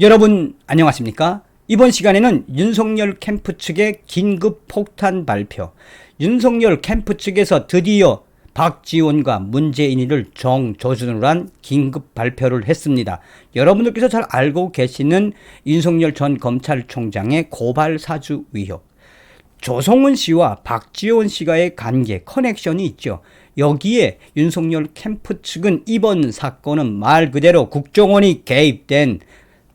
여러분 안녕하십니까? 이번 시간에는 윤석열 캠프 측의 긴급 폭탄 발표, 윤석열 캠프 측에서 드디어 박지원과 문재인이를 정조준으로 한 긴급 발표를 했습니다. 여러분들께서 잘 알고 계시는 윤석열 전 검찰총장의 고발 사주 의혹, 조성은 씨와 박지원 씨가의 관계, 커넥션이 있죠. 여기에 윤석열 캠프 측은 이번 사건은 말 그대로 국정원이 개입된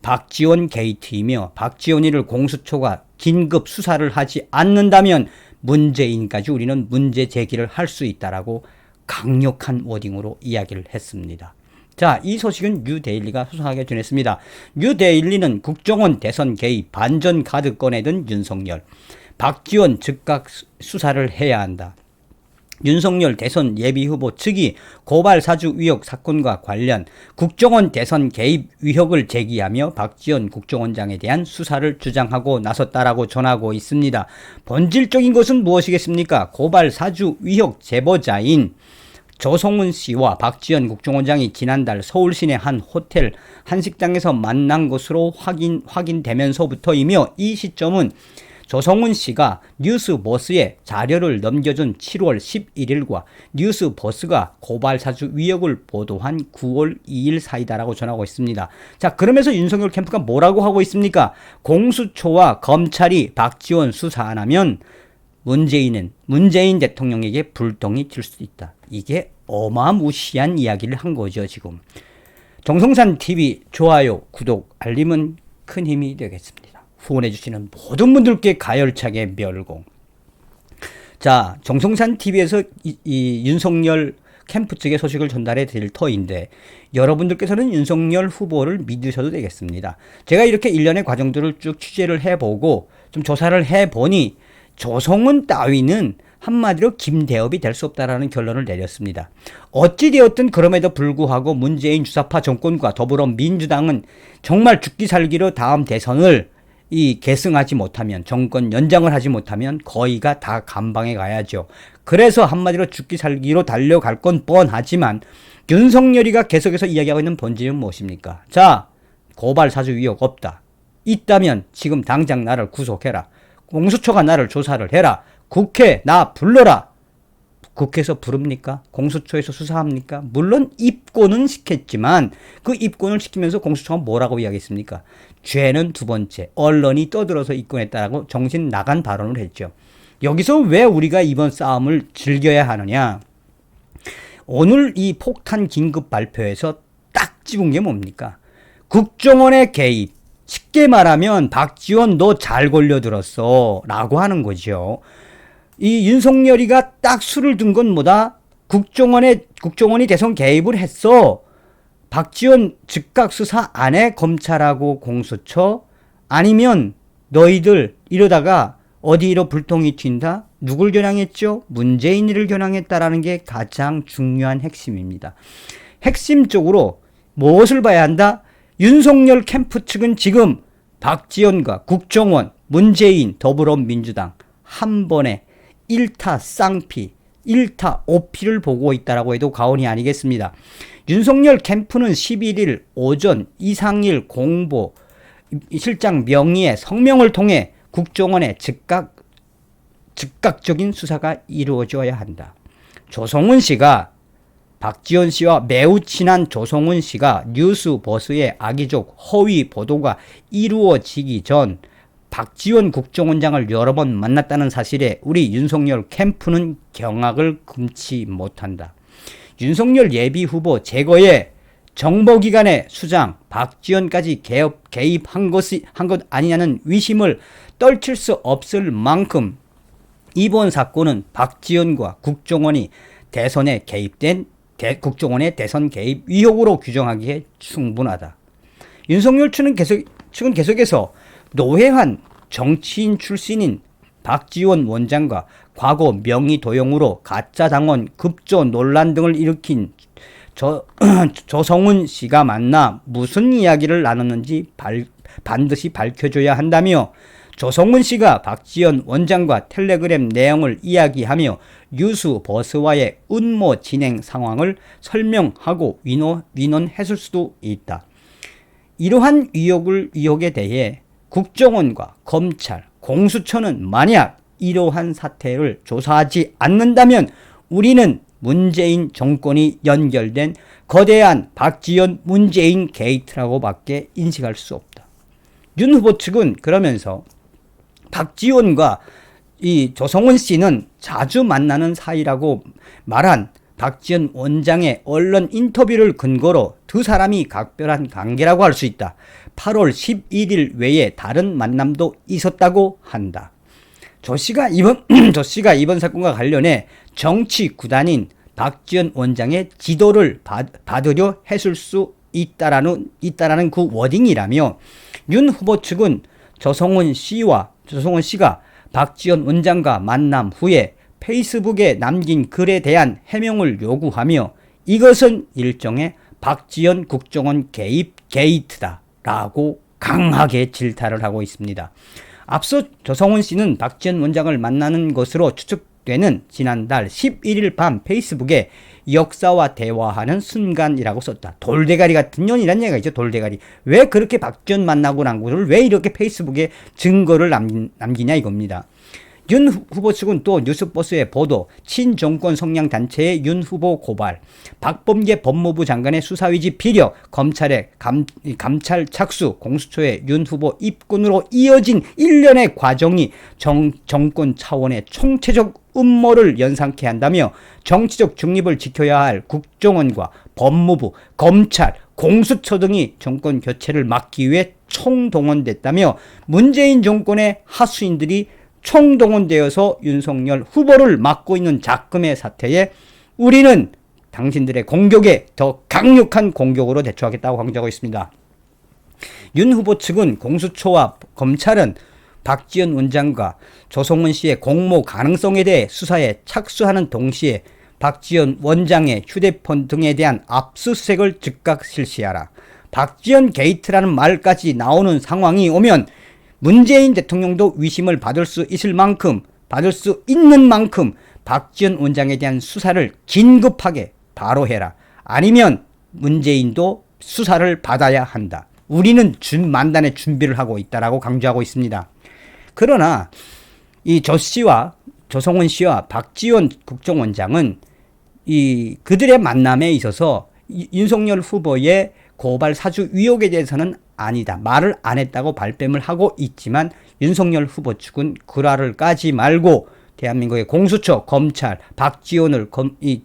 박지원 게이트이며 박지원이를 공수처가 긴급 수사를 하지 않는다면 문재인까지 우리는 문제 제기를 할 수 있다라고 강력한 워딩으로 이야기를 했습니다. 자, 이 소식은 뉴데일리가 수상하게 전했습니다. 뉴데일리는 국정원 대선 개입 반전 카드 꺼내든 윤석열, 박지원 즉각 수사를 해야 한다. 윤석열 대선 예비후보 측이 고발 사주 의혹 사건과 관련 국정원 대선 개입 의혹을 제기하며 박지원 국정원장에 대한 수사를 주장하고 나섰다라고 전하고 있습니다. 본질적인 것은 무엇이겠습니까? 고발 사주 의혹 제보자인 조성은 씨와 박지원 국정원장이 지난달 서울 시내 한 호텔 한식당에서 만난 것으로 확인되면서부터이며, 이 시점은 조성은 씨가 뉴스버스에 자료를 넘겨준 7월 11일과 뉴스버스가 고발사주 의혹을 보도한 9월 2일 사이다라고 전하고 있습니다. 자, 그러면서 윤석열 캠프가 뭐라고 하고 있습니까? 공수처와 검찰이 박지원 수사 안 하면 문재인 대통령에게 불똥이 튈 수 있다. 이게 어마무시한 이야기를 한 거죠, 지금. 정성산TV 좋아요, 구독, 알림은 큰 힘이 되겠습니다. 후원해주시는 모든 분들께 가열차게 멸공. 자, 정성산TV에서 이 윤석열 캠프 측의 소식을 전달해 드릴 터인데, 여러분들께서는 윤석열 후보를 믿으셔도 되겠습니다. 제가 이렇게 일련의 과정들을 쭉 취재를 해보고 좀 조사를 해보니 조성은 따위는 한마디로 김대업이 될 수 없다라는 결론을 내렸습니다. 어찌되었든 그럼에도 불구하고 문재인 주사파 정권과 더불어민주당은 정말 죽기 살기로 다음 대선을 계승하지 못하면, 정권 연장을 하지 못하면 거의가 다 감방에 가야죠. 그래서 한마디로 죽기 살기로 달려갈 건 뻔하지만 윤석열이가 계속해서 이야기하고 있는 본질은 무엇입니까? 자, 고발 사주 의혹 없다. 있다면 지금 당장 나를 구속해라. 공수처가 나를 조사를 해라. 국회 나 불러라. 국회에서 부릅니까? 공수처에서 수사합니까? 물론 입건은 시켰지만 그 입건을 시키면서 공수처가 뭐라고 이야기했습니까? 죄는 두 번째, 언론이 떠들어서 입건했다라고 정신 나간 발언을 했죠. 여기서 왜 우리가 이번 싸움을 즐겨야 하느냐? 오늘 이 폭탄 긴급 발표에서 딱 집은 게 뭡니까? 국정원의 개입. 쉽게 말하면 박지원 너 잘 걸려들었어 라고 하는 거죠. 이 윤석열이가 딱 수를 둔 건 뭐다? 국정원이 대선 개입을 했어. 박지원 즉각 수사 안 해? 검찰하고 공수처? 아니면 너희들 이러다가 어디로 불똥이 튄다? 누굴 겨냥했죠? 문재인이를 겨냥했다라는 게 가장 중요한 핵심입니다. 핵심적으로 무엇을 봐야 한다? 윤석열 캠프 측은 지금 박지원과 국정원, 문재인, 더불어민주당 한 번에 1타 쌍피, 1타 오피를 보고 있다라고 해도 과언이 아니겠습니다. 윤석열 캠프는 11일 오전 이상일 공보 실장 명의의 성명을 통해 국정원의 즉각적인 수사가 이루어져야 한다. 조성은 씨가, 박지원 씨와 매우 친한 조성은 씨가 뉴스버스의 악의적 허위 보도가 이루어지기 전 박지원 국정원장을 여러 번 만났다는 사실에 우리 윤석열 캠프는 경악을 금치 못한다. 윤석열 예비후보 제거에 정보기관의 수장 박지원까지 개입한 것 아니냐는 의심을 떨칠 수 없을 만큼 이번 사건은 박지원과 국정원이 대선에 개입된 국정원의 대선 개입 의혹으로 규정하기에 충분하다. 윤석열 측은 계속해서 노회한 정치인 출신인 박지원 원장과 과거 명의 도용으로 가짜 당원 급조 논란 등을 일으킨 조성은 씨가 만나 무슨 이야기를 나눴는지 반드시 밝혀줘야 한다며, 조성은 씨가 박지원 원장과 텔레그램 내용을 이야기하며 뉴스버스와의 음모 진행 상황을 설명하고 위논했을 수도 있다. 이러한 의혹에 대해 국정원과 검찰, 공수처는 만약 이러한 사태를 조사하지 않는다면 우리는 문재인 정권이 연결된 거대한 박지원 문재인 게이트라고 밖에 인식할 수 없다. 윤 후보 측은 그러면서 박지원과 이 조성은 씨는 자주 만나는 사이라고 말한 박지원 원장의 언론 인터뷰를 근거로 두 사람이 각별한 관계라고 할 수 있다. 8월 11일 외에 다른 만남도 있었다고 한다. 조 씨가 이번 사건과 관련해 정치 구단인 박지원 원장의 지도를 받으려 했을 수 있다라는 그 워딩이라며 윤 후보 측은 조성은 씨가 박지원 원장과 만남 후에 페이스북에 남긴 글에 대한 해명을 요구하며 이것은 일종의 박지원 국정원 개입 게이트다라고 강하게 질타를 하고 있습니다. 앞서 조성은 씨는 박지원 원장을 만나는 것으로 추측되는 지난달 11일 밤 페이스북에 역사와 대화하는 순간이라고 썼다. 돌대가리 같은 년이란 얘기가 있죠. 돌대가리. 왜 그렇게 박지원 만나고 난 것을 왜 이렇게 페이스북에 증거를 남기냐 이겁니다. 윤 후보 측은 또 뉴스버스의 보도, 친정권 성향 단체의 윤 후보 고발, 박범계 법무부 장관의 수사위지 피력, 검찰의 감찰 착수, 공수처의 윤 후보 입건으로 이어진 일련의 과정이 정권 차원의 총체적 음모를 연상케 한다며 정치적 중립을 지켜야 할 국정원과 법무부, 검찰, 공수처 등이 정권 교체를 막기 위해 총동원됐다며 문재인 정권의 하수인들이 총동원되어서 윤석열 후보를 막고 있는 작금의 사태에 우리는 당신들의 공격에 더 강력한 공격으로 대처하겠다고 강조하고 있습니다. 윤 후보 측은 공수처와 검찰은 박지원 원장과 조성은 씨의 공모 가능성에 대해 수사에 착수하는 동시에 박지원 원장의 휴대폰 등에 대한 압수수색을 즉각 실시하라. 박지원 게이트라는 말까지 나오는 상황이 오면 문재인 대통령도 위심을 받을 수 있는 만큼 박지원 원장에 대한 수사를 긴급하게 바로 해라. 아니면 문재인도 수사를 받아야 한다. 우리는 만단의 준비를 하고 있다라고 강조하고 있습니다. 그러나 이 조성은 씨와 박지원 국정원장은 그들의 만남에 있어서 윤석열 후보의 고발 사주 의혹에 대해서는 아니다. 말을 안 했다고 발뺌을 하고 있지만 윤석열 후보 측은 그라를 까지 말고 대한민국의 공수처, 검찰, 박지원을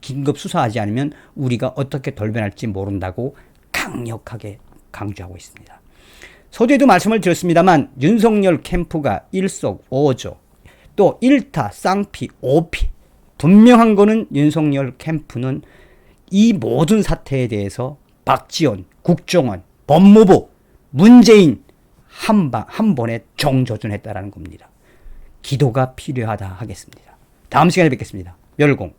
긴급 수사하지 않으면 우리가 어떻게 돌변할지 모른다고 강력하게 강조하고 있습니다. 서두에도 말씀을 드렸습니다만 윤석열 캠프가 일석오조 또 일타, 쌍피, 오피 분명한 거는 윤석열 캠프는 이 모든 사태에 대해서 박지원, 국정원, 법무부, 문재인 한 번에 정조준했다라는 겁니다. 기도가 필요하다 하겠습니다. 다음 시간에 뵙겠습니다. 멸공.